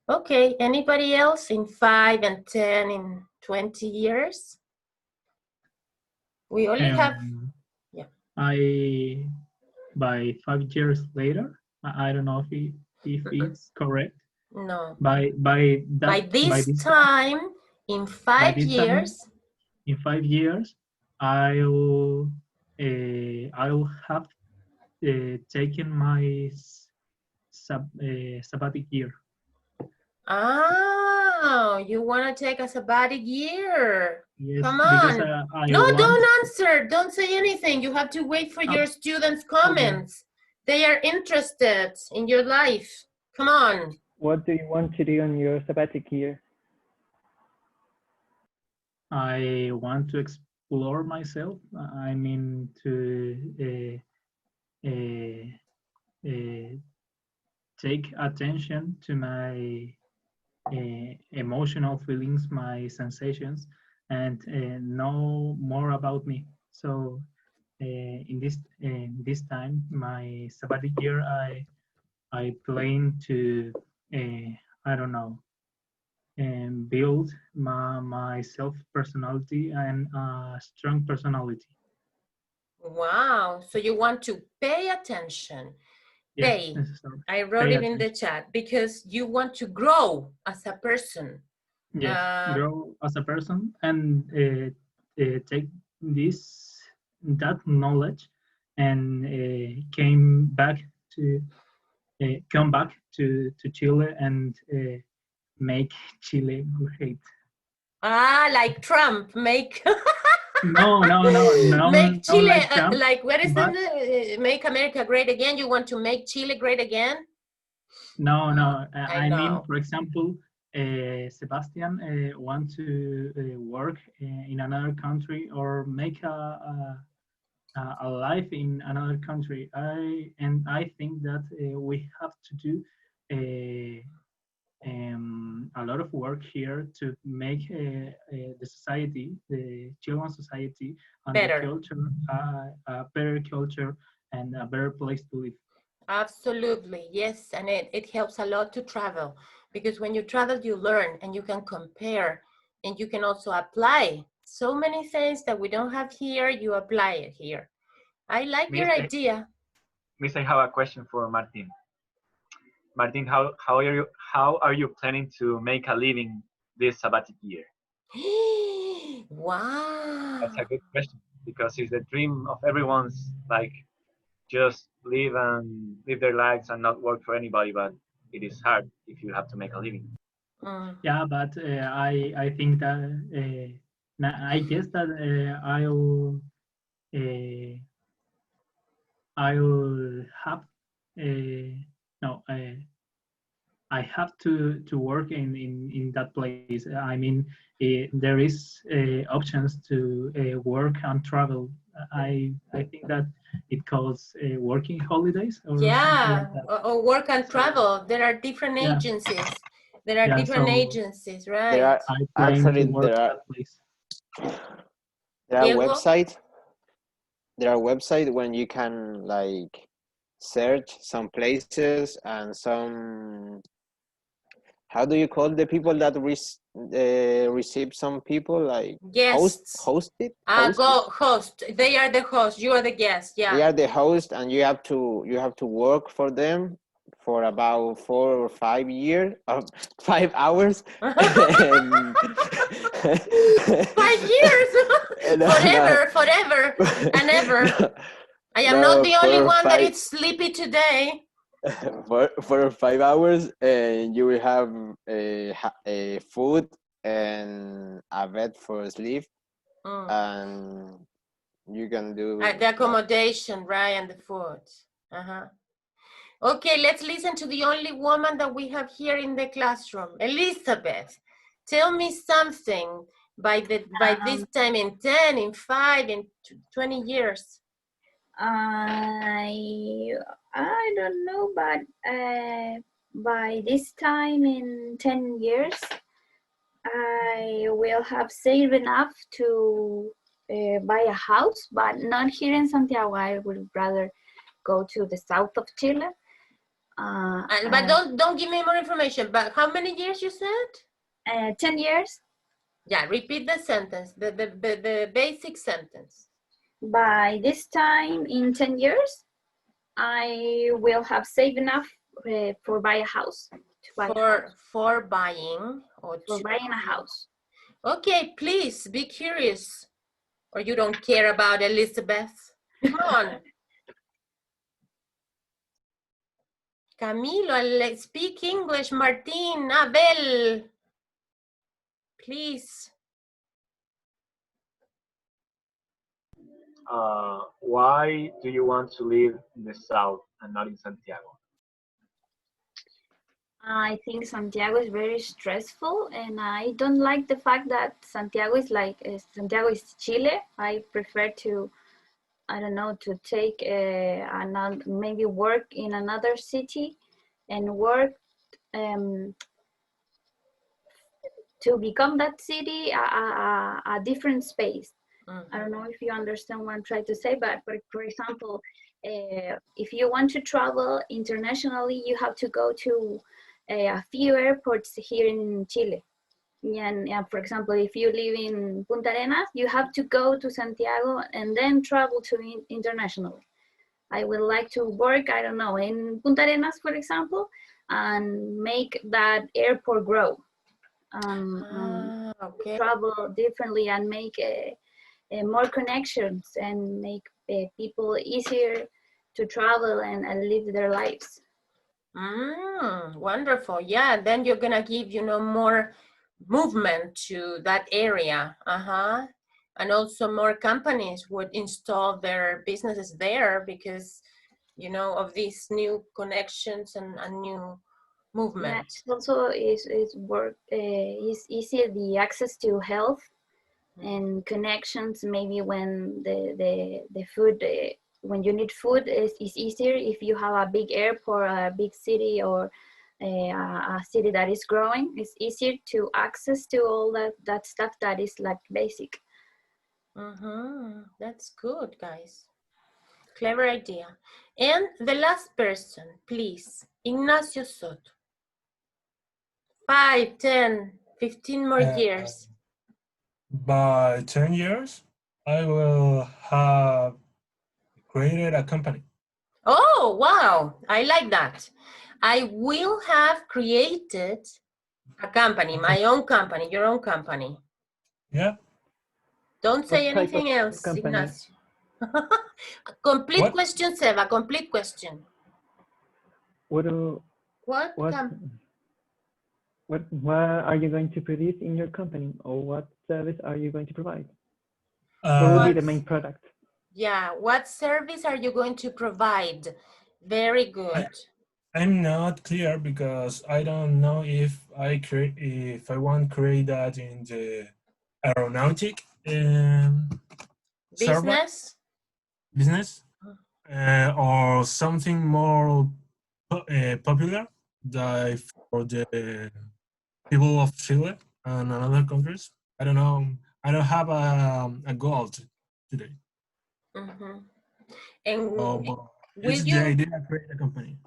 Okay. Anybody else in 5 and 10 in 20 years? We only have, yeah. By 5 years later, I don't know if it's correct. No. By this time, in 5 years. In 5 years, I'll have taken my sabbatic year. Oh, you want to take a sabbatic year? Yes, come on. Because no, don't answer. Don't say anything. You have to wait for your students' comments. Okay. They are interested in your life. Come on. What do you want to do on your sabbatic year? I want to explore myself. I mean, to take attention to my emotional feelings, my sensations, and know more about me. So in this time, my sabbatic year, I plan to I don't know, build my self personality and a strong personality. Wow. So you want to pay attention. Yes, pay. I wrote it in the chat because you want to grow as a person. Yes, grow as a person and take that knowledge and come back to Chile and make Chile great. Like Trump, make. No, make Chile like Trump, what is the make America great again? You want to make Chile great again? No, I mean, for example, Sebastian want to work in another country or make a life in another country. I think that we have to do a lot of work here to make the society, the Chilean society, and better. the culture a better culture and a better place to live. Absolutely, yes, and it helps a lot to travel, because when you travel, you learn and you can compare and you can also apply so many things that we don't have here. You apply it here. I like your idea. Miss, I have a question for Martin. Martin, how are you planning to make a living this sabbatic year? Wow. That's a good question, because it's the dream of everyone's, like, just live their lives and not work for anybody, but it is hard if you have to make a living. Yeah, but I think that I guess that I'll have no I have to work in that place. I mean, there is options to work and travel. I think that it calls working holidays or yeah, like that. or work and travel. There are different agencies. There are different agencies, right? There are actually there are websites when you can, like, search some places and some, how do you call the people that receive some people, like Guests. host it? Host. They are the host. You are the guest. Yeah. They are the host, and you have to work for them for about 4 or 5 years, 5 hours. 5 years. Forever and ever. I am not the only one that is sleepy today. For 5 hours, and you will have a food and a bed for sleep, and you can do the accommodation, right, and the food. Okay, let's listen to the only woman that we have here in the classroom, Elizabeth. Tell me something by this time, in 10, in 5, in 20 years. I don't know, but by this time in 10 years, I will have saved enough to buy a house, but not here in Santiago. I would rather go to the south of Chile. But don't give me more information. But how many years you said? 10 years. Yeah, repeat the sentence, the basic sentence. By this time in 10 years, I will have saved enough for buy a house. For buying a house. Okay, please be curious, or you don't care about Elizabeth. Come on. Camilo, speak English. Martin, Abel, please. Why do you want to live in the south and not in Santiago? I think Santiago is very stressful, and I don't like the fact that Santiago is Santiago is Chile. I prefer to, I don't know, to take maybe work in another city and work to become that city a different space. I don't know if you understand what I'm trying to say, but for example, if you want to travel internationally, you have to go to a few airports here in Chile. And for example, if you live in Punta Arenas, you have to go to Santiago and then travel to internationally. I would like to work, I don't know, in Punta Arenas, for example, and make that airport grow. Travel differently and make more connections and make people easier to travel and live their lives. Wonderful. Yeah, then you're gonna give, more movement to that area. And also more companies would install their businesses there because, of these new connections and new movement. Yeah, also is easier the access to health and connections. Maybe when the food, when you need food, is easier if you have a big airport, a big city, or a city that is growing. It's easier to access to all that stuff that is like basic. That's good, guys. Clever idea. And the last person, please, Ignacio Soto. 5, 10, 15 more years. By 10 years, I will have created a company. Oh, wow. I like that. I will have created a company, my own company, your own company. Yeah. Don't say anything else, Ignacio. Complete question, Seba, complete question. What are you going to produce in your company, or what service are you going to provide? What will be the main product? Yeah, what service are you going to provide? Very good. I'm not clear because I don't know if I want to create that in the aeronautic business, or something more popular, like for the people of Chile and other countries. I don't know. I don't have a goal today. And It's the idea to create a company.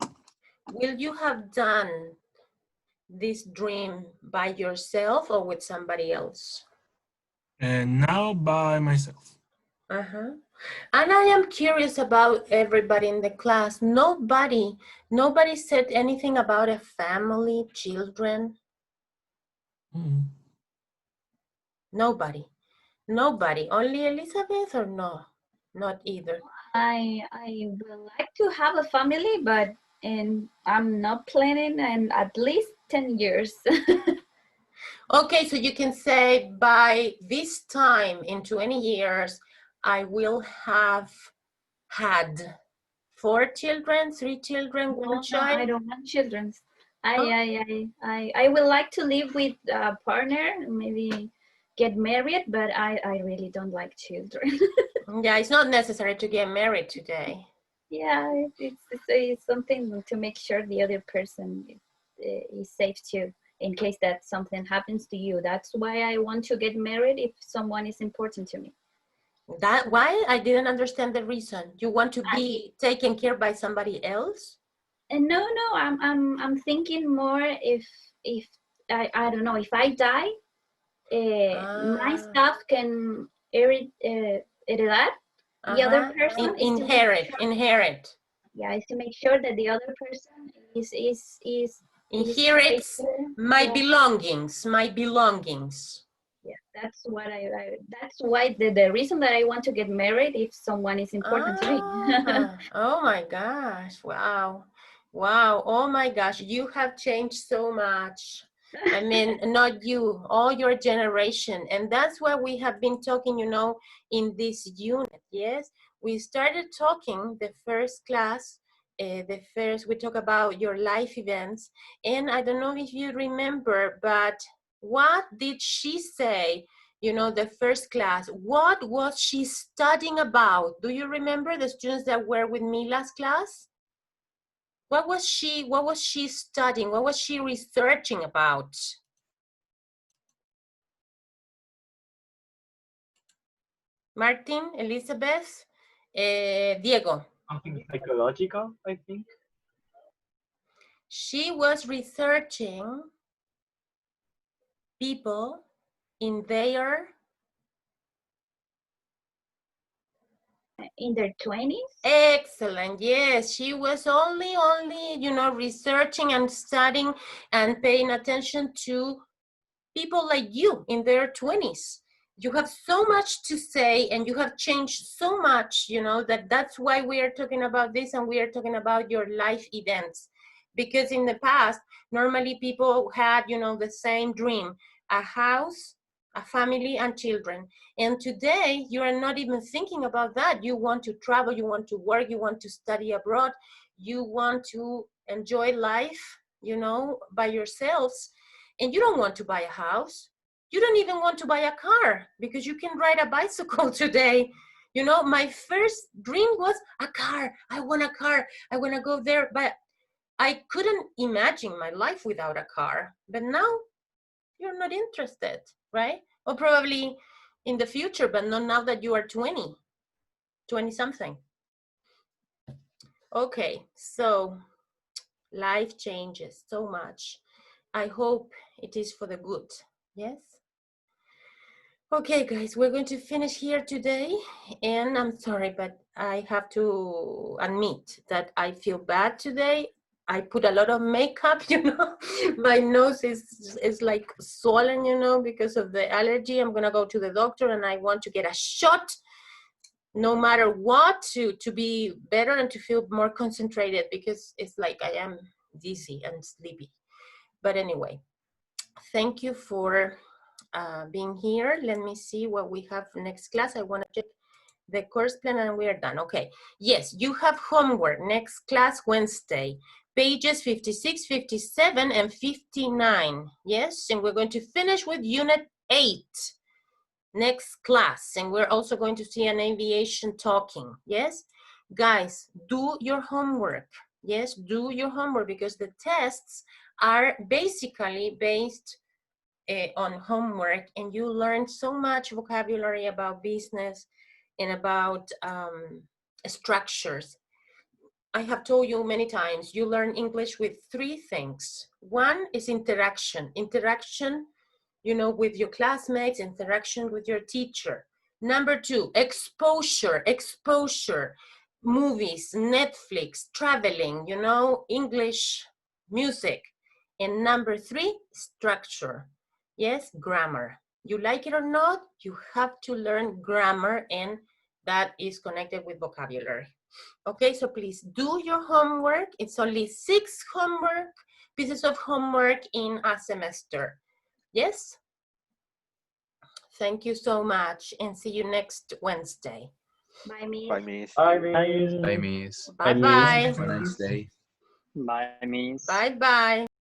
Will you have done this dream by yourself or with somebody else? And now by myself. And I am curious about everybody in the class. Nobody said anything about a family, children. Nobody. Only Elizabeth, or no? Not either. I would like to have a family, but I'm not planning in at least 10 years. Okay, so you can say by this time in 20 years, I will have had 4 children, 3 children, 1 child. No, I don't want children. I would like to live with a partner, maybe get married, but I really don't like children. Yeah, it's not necessary to get married today. Yeah, it's something to make sure the other person is safe too, in case that something happens to you. That's why I want to get married if someone is important to me. That why? I didn't understand the reason. You want to be taken care by somebody else? No, I'm thinking more if I don't know, if I die, my stuff can heredar the other person. Inherit. Yeah, is to make sure that the other person is inherits my belongings. Yeah, that's what that's why the reason that I want to get married if someone is important to me. Oh my gosh, wow. Oh my gosh, you have changed so much. I mean, not you, all your generation. And that's why we have been talking, in this unit, yes? We started talking the first class, we talk about your life events. And I don't know if you remember, but what did she say, the first class? What was she studying about? Do you remember the students that were with me last class? What was she studying? What was she researching about? Martin, Elizabeth, Diego. Something psychological, I think. She was researching people in their 20s. Excellent. Yes, she was only researching and studying and paying attention to people like you in their 20s. You have so much to say and you have changed so much, that's why we are talking about this, and we are talking about your life events. Because in the past, normally people had, the same dream: a house, a family, and children. And today, you are not even thinking about that. You want to travel, you want to work, you want to study abroad, you want to enjoy life, by yourselves. And you don't want to buy a house. You don't even want to buy a car because you can ride a bicycle today. My first dream was a car. I want a car. I want to go there. But I couldn't imagine my life without a car. But now you're not interested, right? Or probably in the future, but not now that you are 20 something. Okay, so life changes so much. I hope it is for the good. Yes? Okay, guys, we're going to finish here today. And I'm sorry, but I have to admit that I feel bad today. I put a lot of makeup, My nose is like swollen, because of the allergy. I'm going to go to the doctor and I want to get a shot no matter what to be better and to feel more concentrated, because it's like I am dizzy and sleepy. But anyway, thank you for being here. Let me see what we have next class. I want to check the course plan and we are done. Okay, yes, you have homework next class Wednesday, pages 56, 57, and 59. Yes, and we're going to finish with unit 8 next class, and we're also going to see an aviation talking. Yes, guys, do your homework. Yes, do your homework, because the tests are basically based on homework, and you learn so much vocabulary about business and about structures. I have told you many times, you learn English with three things. One is interaction. Interaction, you know, with your classmates, interaction with your teacher. Number two, exposure, exposure. Movies, Netflix, traveling, you know, English, music. And number three, structure. Yes, grammar. You like it or not, you have to learn grammar, and that is connected with vocabulary. Okay, so please do your homework. It's only 6 pieces of homework in a semester. Yes? Thank you so much, and see you next Wednesday. Bye, Miss. Bye, Miss. Bye, Miss. Bye, Miss. Bye-bye. Have a nice day. Bye, Miss. Bye-bye.